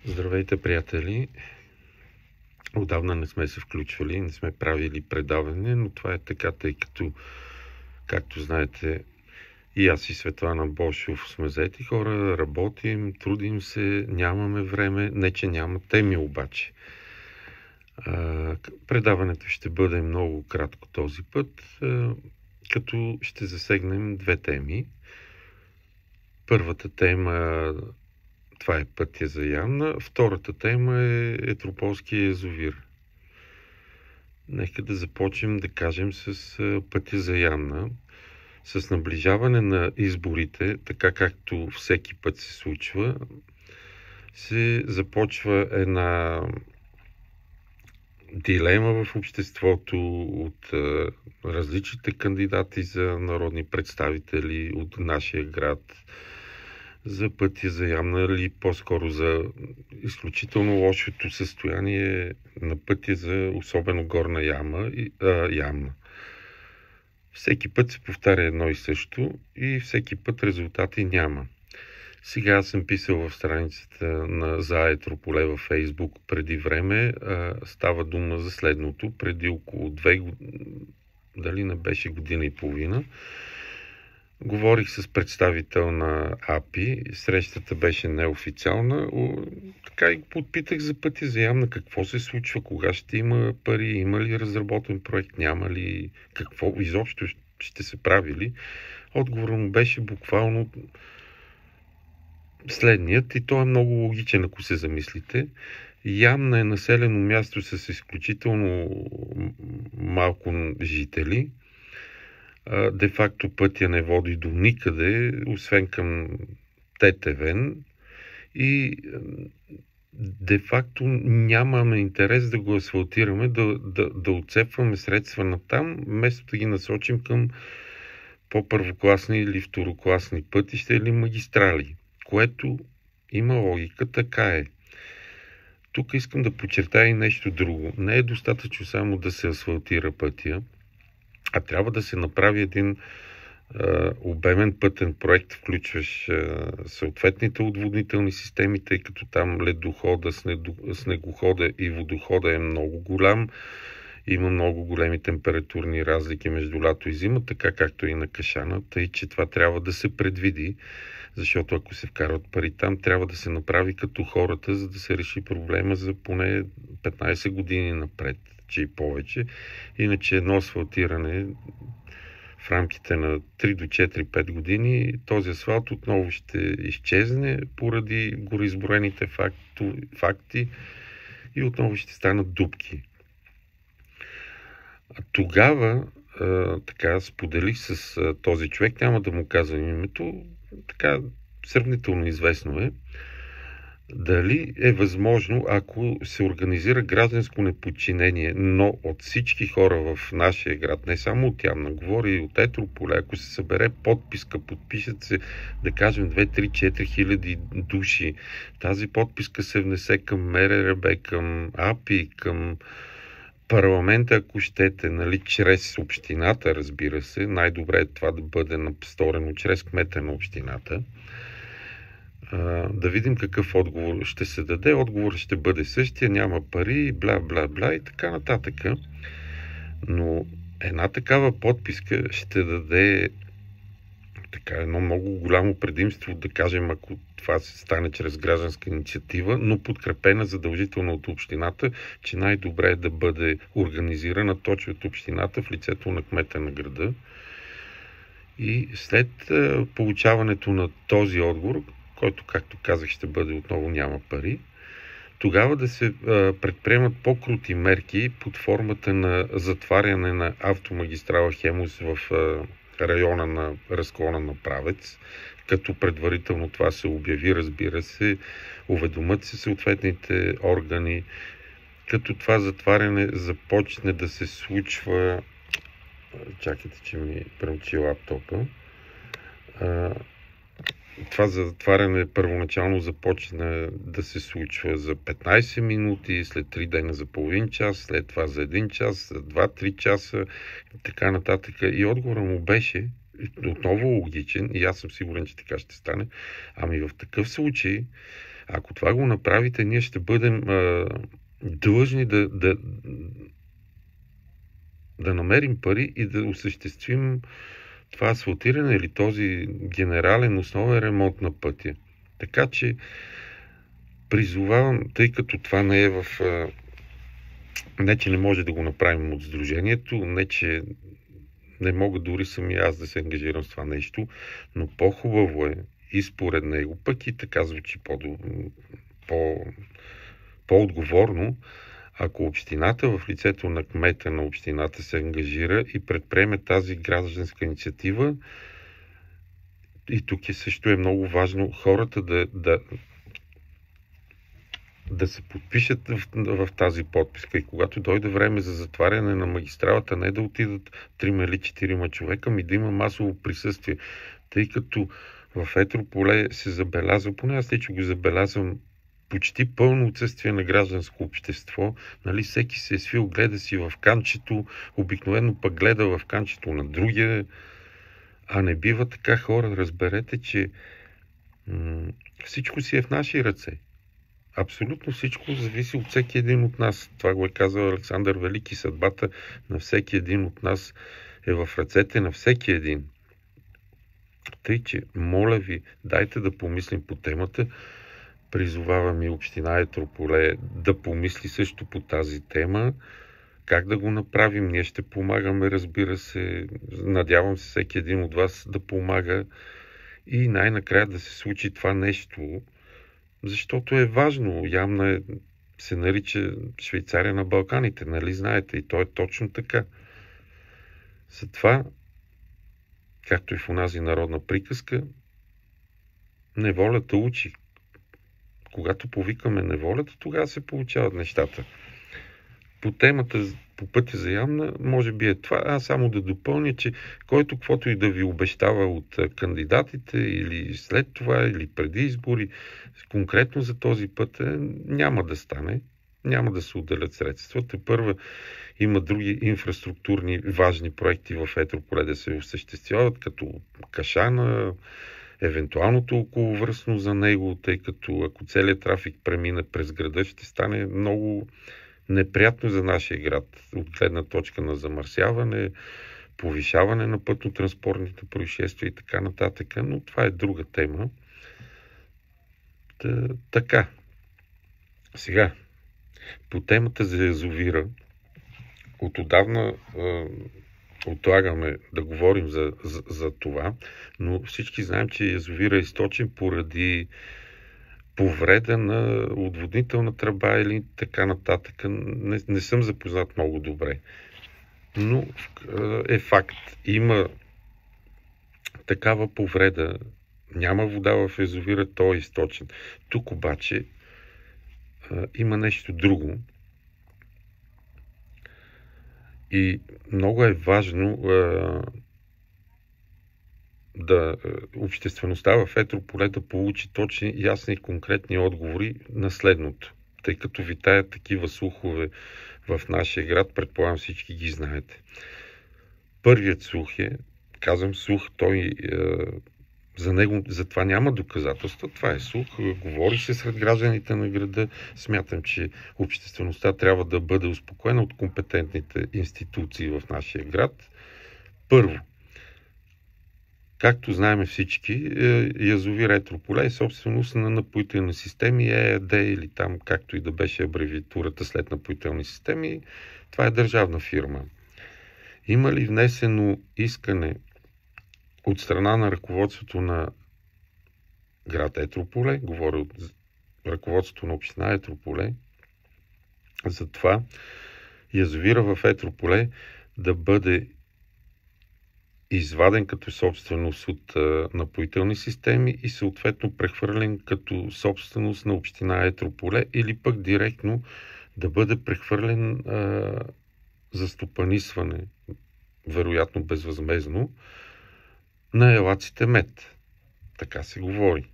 Здравейте, приятели! Отдавна не сме се включвали, не сме правили предаване, но това е така, тъй като, както знаете, и аз и Светлана Бошов сме заети хора, работим, трудим се, нямаме време, не че няма теми обаче. Предаването ще бъде много кратко този път, като ще засегнем две теми. Първата тема, това е пътя за Ямна. Втората тема е Етрополския язовир. Нека да започнем да кажем с пътя за Ямна. С наближаване на изборите, така както всеки път се случва, се започва една дилема в обществото от различните кандидати за народни представители от нашия град, за пътя за Ямна или по-скоро за изключително лошото състояние на пътя за особено Горна Ямна. Всеки път се повтаря едно и също и всеки път резултати няма. Сега аз съм писал в страницата на за Етрополе във Фейсбук преди време. Става дума за следното. Преди около 2 години, дали не беше година и половина, говорих с представител на АПИ, срещата беше неофициална, така и подпитах за пътя за Ямна, какво се случва, кога ще има пари, има ли разработен проект, няма ли, какво изобщо ще се прави ли. Отговорът му беше буквално следният и той е много логичен, ако се замислите. Ямна е населено място с изключително малко жители. Де-факто пътя не води до никъде, освен към Тетевен и де-факто нямаме интерес да го асфалтираме, да отцепваме средства на там, вместо да ги насочим към по-първокласни или второкласни пътища или магистрали, което има логика, така е. Тук искам да подчертая и нещо друго. Не е достатъчно само да се асфалтира пътя, а трябва да се направи един обемен пътен проект, включващ съответните отводнителни системи, тъй като там ледохода, снегохода и водохода е много голям. Има много големи температурни разлики между лято и зима, така както и на Кашана, тъй че това трябва да се предвиди, защото ако се вкарват пари там, трябва да се направи като хората, за да се реши проблема за поне 15 години напред, че и повече. Иначе едно асфалтиране в рамките на 3 до 4-5 години, този асфалт отново ще изчезне поради гореизброените факти и отново ще станат дупки. Тогава така споделих с този човек, няма да му казвам името, така сравнително известно е, дали е възможно, ако се организира гражданско неподчинение, но от всички хора в нашия град, не само от Ямна, говори и от Етрополе, ако се събере подписка, подпишат се, да кажем 2-3-4 хиляди души, тази подписка се внесе към МРРБ, към АПИ, към парламента, ако щете, нали, чрез общината, разбира се, най-добре е това да бъде сторено чрез кмета на общината. Да видим какъв отговор ще се даде. Отговор ще бъде същия, няма пари, бла-бла-бла и така нататък. Но една такава подписка ще даде така едно много голямо предимство, да кажем, ако това се стане чрез гражданска инициатива, но подкрепена задължително от общината, че най-добре е да бъде организирана точно от общината в лицето на кмета на града. И след получаването на този отговор, който, както казах, ще бъде отново няма пари, тогава да се предприемат по-крути мерки под формата на затваряне на автомагистрала Хемус в района на разклона на Правец, като предварително това се обяви, разбира се, уведомят се съответните органи, като това затваряне започне да се случва. Чакайте, че ми премчи лаптопа. Това затваряне първоначално започна да се случва за 15 минути, след 3 дена за половин час, след това за 1 час, за 2-3 часа и така нататък. И отговорът му беше отново логичен и аз съм сигурен, че така ще стане. Ами в такъв случай Ако това го направите, ние ще бъдем длъжни да намерим пари и да осъществим това асфалтиране или този генерален основен ремонт на пътя. Така че призовавам, тъй като това не е в... Не, че не може да го направим от Сдружението, не, че не мога дори сами аз да се ангажирам с това нещо, но по-хубаво е и според него, пък и така звучи по-отговорно, ако общината в лицето на кмета на общината се ангажира и предприеме тази гражданска инициатива. И тук също е много важно хората да се подпишат в тази подписка и когато дойде време за затваряне на магистралата, не да отидат 3 или 4 човека, ми да има масово присъствие. Тъй като в Етрополе се забелязва, поне аз лично го забелязвам, почти пълно отсъствие на гражданско общество. Нали, всеки се е свил, гледа си в канчето, обикновено пък гледа в канчето на другия. А не бива така, хора, разберете, че всичко си е в наши ръце. Абсолютно всичко зависи от всеки един от нас. Това го е казал Александър Велики. Съдбата на всеки един от нас е в ръцете на всеки един. Тъй, че, моля ви, дайте да помислим по темата. Призовавам и община Етрополе да помисли също по тази тема. Как да го направим? Ние ще помагаме, разбира се. Надявам се всеки един от вас да помага и най-накрая да се случи това нещо, защото е важно. Ямна се нарича Швейцария на Балканите, нали знаете? И то е точно така. Затова, както и в онази народна приказка, неволята учи. Когато повикаме неволята, тогава се получават нещата. По темата, по пътя за Ямна, може би е това. Аз само да допълня, че който каквото и да ви обещава от кандидатите или след това, или преди избори, конкретно за този път няма да стане. Няма да се отделят средства. Тепърва има други инфраструктурни важни проекти в Етрополе да се осъществяват, като Кашана, евентуалното околовръстно за него, тъй като ако целият трафик премине през града, ще стане много неприятно за нашия град, от гледна точка на замърсяване, повишаване на пътно-транспортните происшествия и така нататък, но това е друга тема. Така. Сега, по темата за язовира, отдавна отлагаме да говорим за това, но всички знаем, че язовира е източен поради повреда на отводнителна тръба или така нататък. Не съм запознат много добре. Но е факт. Има такава повреда. Няма вода в язовира, той е източен. Тук обаче има нещо друго. И много е важно да обществеността в Етрополе да получи точни, ясни и конкретни отговори на следното. Тъй като витаят такива слухове в нашия град, предполагам всички ги знаете. Първият слух е, казвам слух, той за него, за това няма доказателства, това е слух, говори се сред гражданите на града. Смятам, че обществеността трябва да бъде успокоена от компетентните институции в нашия град. Първо, както знаем всички, язовир Етрополе е собственост на Напоителни системи, ЕАД или там, както и да беше абревиатурата след Напоителни системи, това е държавна фирма. Има ли внесено искане от страна на ръководството на град Етрополе, говоря от ръководството на община Етрополе, за това язовира в Етрополе да бъде изваден като собственост от Напоителни системи и съответно прехвърлен като собственост на община Етрополе или пък директно да бъде прехвърлен за стопанисване, вероятно безвъзмездно, на елаците МЕД. Така се говори.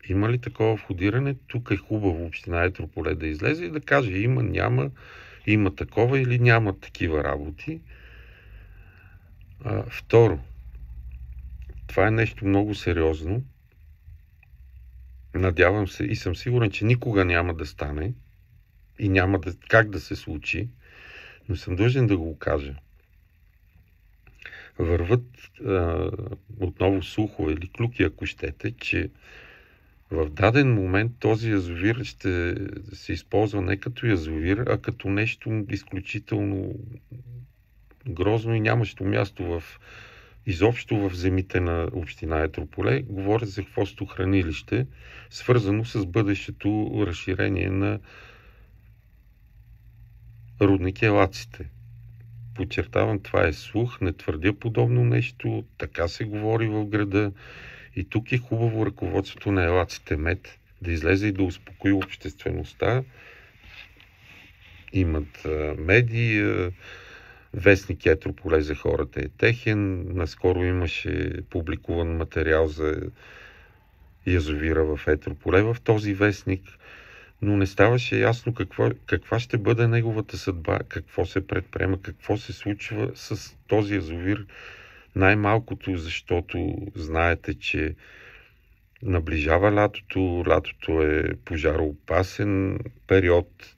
Има ли такова входиране? Тук е хубаво община Етрополе да излезе и да каже има, няма, има такова или няма такива работи. Второ, това е нещо много сериозно. Надявам се и съм сигурен, че никога няма да стане и няма как да се случи, но съм длъжен да го кажа. Върват отново слухове или клюки, ако щете, че в даден момент този язовир ще се използва не като язовир, а като нещо изключително грозно и нямащо място изобщо в земите на община Етрополе. Говоря за хвостохранилище, свързано с бъдещето разширение на рудник Елаците. Подчертавам, това е слух, не твърдя подобно нещо, така се говори в града. И тук е хубаво ръководството на Елаците Мед да излезе и да успокои обществеността. Имат медии, вестник Етрополе за хората е техен. Наскоро имаше публикуван материал за язовира в Етрополе в този вестник, но не ставаше ясно каква ще бъде неговата съдба, какво се предприема, какво се случва с този язовир. Най-малкото, защото знаете, че наближава лятото. Лятото е пожароопасен период.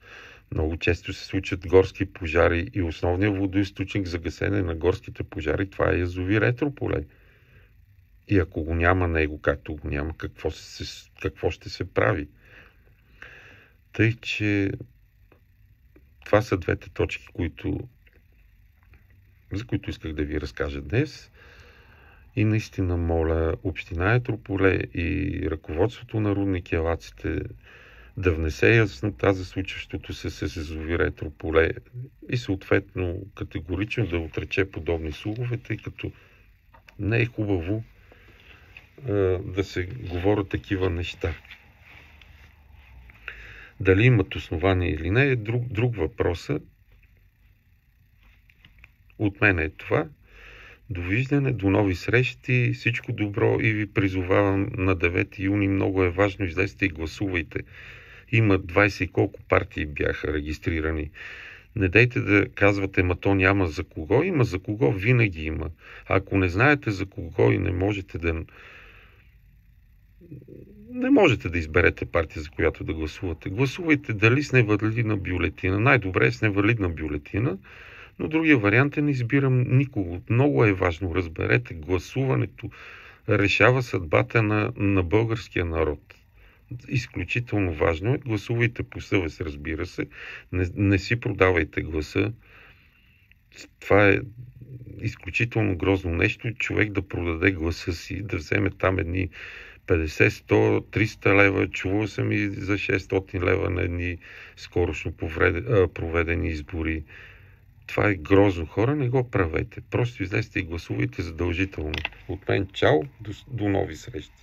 Много често се случат горски пожари и основният водоизточник за гасене на горските пожари, това е язовир Етрополе. И ако го няма него, както го няма, какво ще се прави? Тъй, че това са двете точки, за които исках да ви разкажа днес. И наистина моля община Етрополе и ръководството на рудник Елаците да внесе яснота за случващото се с язовир Етрополе и съответно категорично да отрече подобни слухове, тъй като не е хубаво да се говорят такива неща. Дали имат основание или не е друг въпрос. От мен е това. Довиждане, до нови срещи, всичко добро и ви призовавам на 9 юни, много е важно, излезте и гласувайте. Има 20 и колко партии бяха регистрирани. Не дейте да казвате, то няма за кого, има за кого, винаги има. Ако не знаете за кого и не можете да изберете партия, за която да гласувате, гласувайте дали с невалидна бюлетина. Най-добре е с невалидна бюлетина, но другия вариант е не избирам никого. Много е важно, разберете, гласуването решава съдбата на българския народ. Изключително важно е. Гласувайте по съвест, разбира се. Не си продавайте гласа. Това е изключително грозно нещо. Човек да продаде гласа си, да вземе там едни 50, 100, 300 лева. Чувал съм и за 600 лева на едни скорошно проведени избори. Това е грозно. Хора, не го правете. Просто излезте и гласувайте задължително. От мен чао, до нови срещи.